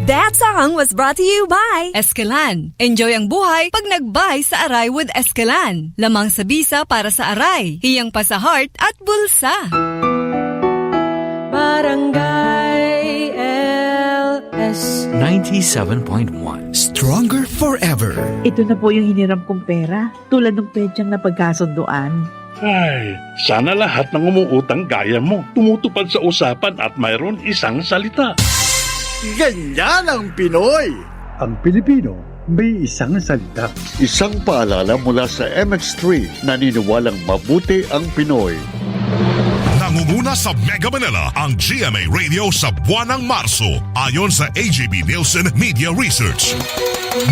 That song was brought to you by Eskelan. Enjoy ang buhay pag nag-buy sa Aray with Eskelan. Lamang sa bisa para sa Aray. Hiyang pa sa heart at bulsa. Barangay LS 97.1 Stronger Forever. Ito na po yung hiniram kong pera, tulad ng pedyang na pagkasunduan. Ay, sana lahat ng umuutang gaya mo tumutupad sa usapan at mayroon isang salita. Ganyan ang Pinoy! Ang Pilipino may isang salita. Isang paalala mula sa MX3, naniniwalang mabuti ang Pinoy. Nangunguna sa Mega Manila ang GMA Radio sa buwan ng Marso ayon sa AGB Nielsen Media Research.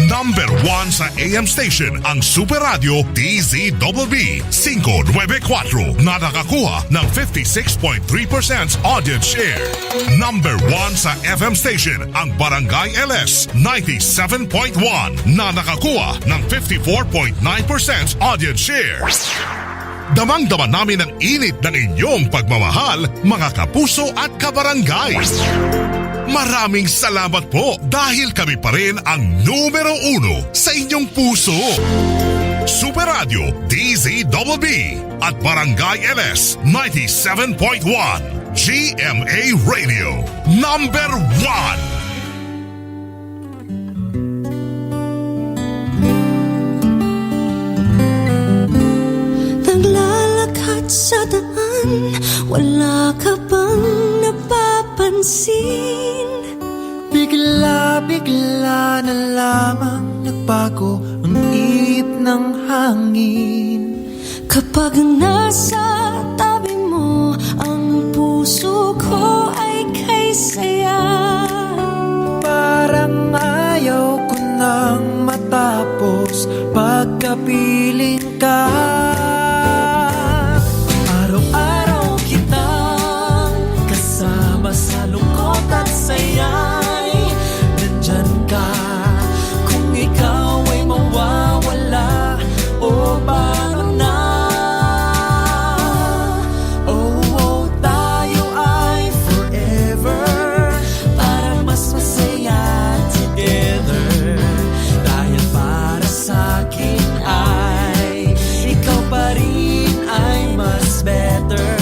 Number 1 sa AM station ang Super Radio DZBB 594 na nakakuha ng 56.3% audience share. Number 1 sa FM station ang Barangay LS 97.1 na nakakuha ng 54.9% audience share. Damang-dama namin ang init ng inyong pagmamahal, mga kapuso at kabarangay. Maraming salamat po dahil kami pa rin ang numero 1 sa inyong puso. Super Radio DZBB at Barangay LS 97.1 GMA Radio Number 1. Naglalakad sa daan, wala ka bang napapansin? Bigla-bigla na lamang nagbago ang ihip ng hangin. Kapag nasa tabi mo, ang puso ko ay kay saya. Parang ayaw ko nang matapos pagkapiling ka. Araw-araw kitang kasama sa lungkot at saya'y nandyan ka. Kung ikaw ay mawawala, o paano na? Oh, tayo ay forever, para mas masaya together. Dahil para sa'kin ay ikaw pa rin ay mas better.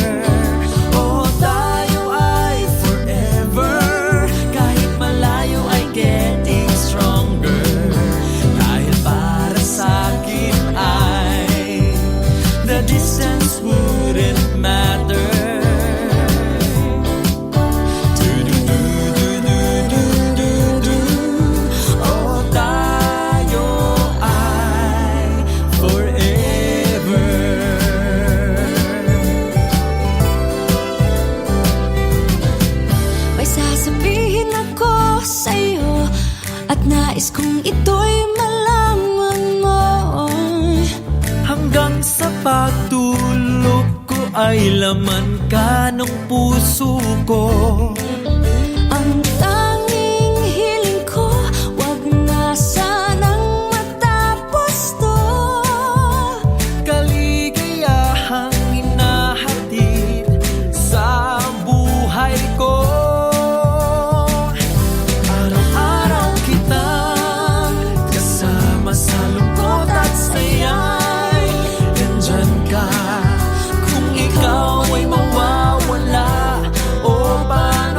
Oh, tayo ay forever, kahit malayo ay getting stronger. Dahil para sa'kin ay the distance wouldn't matter. Oh, tayo ay forever. May sasabihin ako sa'yo, at nais kong ito'y malaman mo. Hanggang sa pagtulog ko ay laman ka ng puso ko. Ang tanging hiling ko, wag na sanang matapos to. Kaligayahang hinahatid sa buhay ko. Araw-araw kitang kasama sa lungkot at saya'y nandyan ka. Kung ikaw ay mawawala, o paano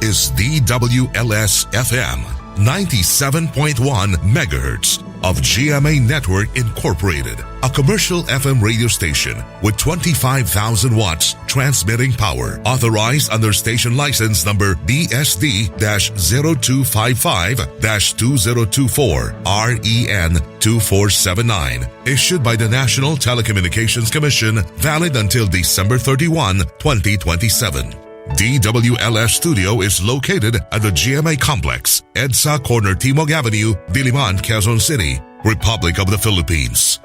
is DWLS-FM 97.1 MHz of GMA Network Incorporated, a commercial FM radio station with 25,000 watts transmitting power, authorized under station license number BSD-0255-2024 REN 2479, issued by the National Telecommunications Commission, valid until December 31, 2027. DWLS Studio is located at the GMA Complex, EDSA Corner Timog Avenue, Diliman, Quezon City, Republic of the Philippines.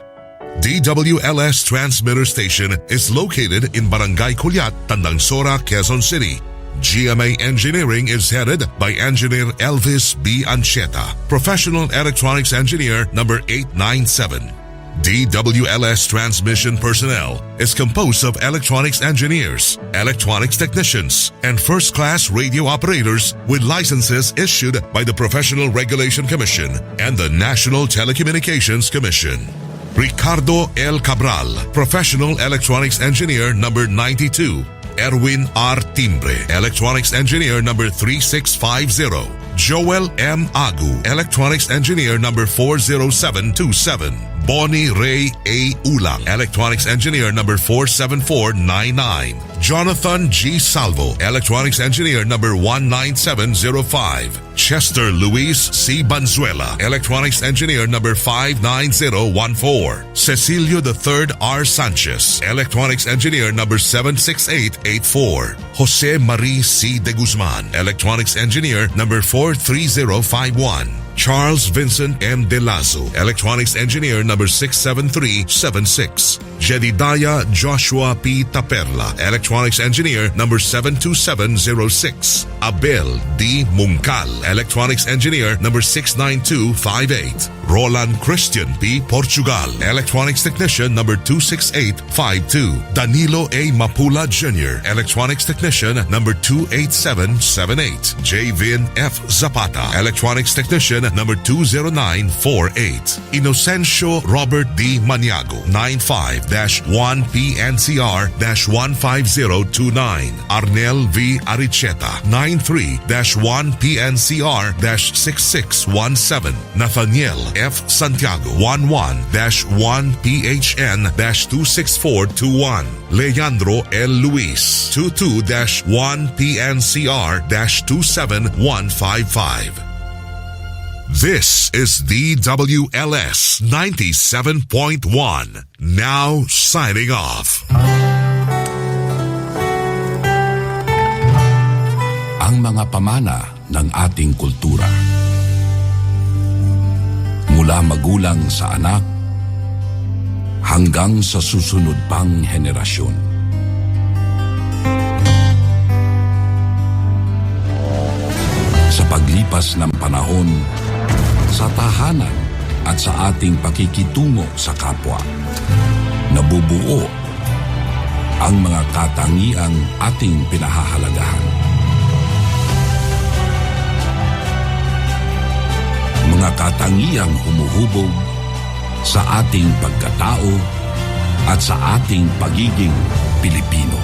DWLS Transmitter Station is located in Barangay Culiat, Tandangsora, Quezon City. GMA Engineering is headed by Engineer Elvis B. Ancheta, Professional Electronics Engineer number 897. DWLS transmission personnel is composed of electronics engineers, electronics technicians, and first-class radio operators with licenses issued by the Professional Regulation Commission and the National Telecommunications Commission. Ricardo L. Cabral, Professional Electronics Engineer number 92. Erwin R. Timbre, Electronics Engineer number 3650. Joel M. Agu, Electronics Engineer number 40727. Bonnie Ray A. Ulang, Electronics Engineer number 47499. Jonathan G. Salvo, Electronics Engineer number 19705. Chester Luis C. Banzuela, Electronics Engineer number 59014. Cecilio III R. Sanchez, Electronics Engineer number 76884. Jose Marie C. De Guzman, Electronics Engineer number 43051. Charles Vincent M. De Lazo, Electronics Engineer number 67376. Jedidiah Joshua P. Taperla, Electronics Engineer number 72706. Abel D. Mungkal, Electronics Engineer number 69258. Roland Christian P. Portugal, Electronics Technician number 26852. Danilo A. Mapula Jr., Electronics Technician number 28778. Javin F. Zapata, Electronics Technician number 20948. Inocencio Robert D. Maniago, 95-1PNCR-15029. Arnel V. Aricheta, 93-1PNCR-6617. Nathaniel F. Santiago, 11-1PHN-26421. Leandro L. Luis, 22-1PNCR-27155. This is DWLS 97.1. Now signing off. Ang mga pamana ng ating kultura. Mula magulang sa anak hanggang sa susunod pang henerasyon. Sa paglipas ng panahon, sa tahanan at sa ating pakikitungo sa kapwa, nabubuo ang mga katangiang ating pinahahalagahan. Mga katangiang humuhubog sa ating pagkatao at sa ating pagiging Pilipino.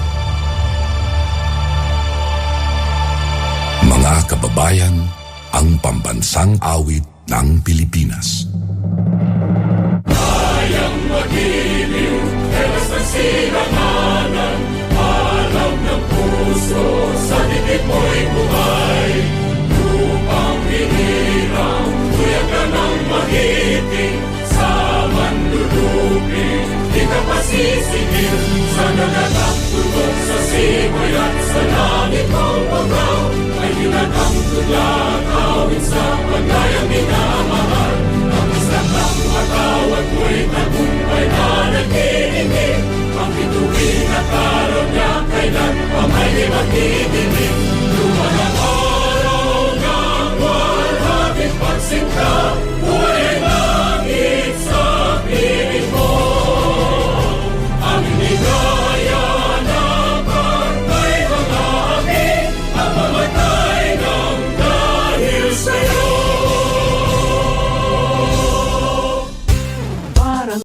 Mga kababayan, ang pambansang awit ng Pilipinas. Kayang magiliw, helas ng silanganan, alam ng puso, sa dibdib mo'y buhay.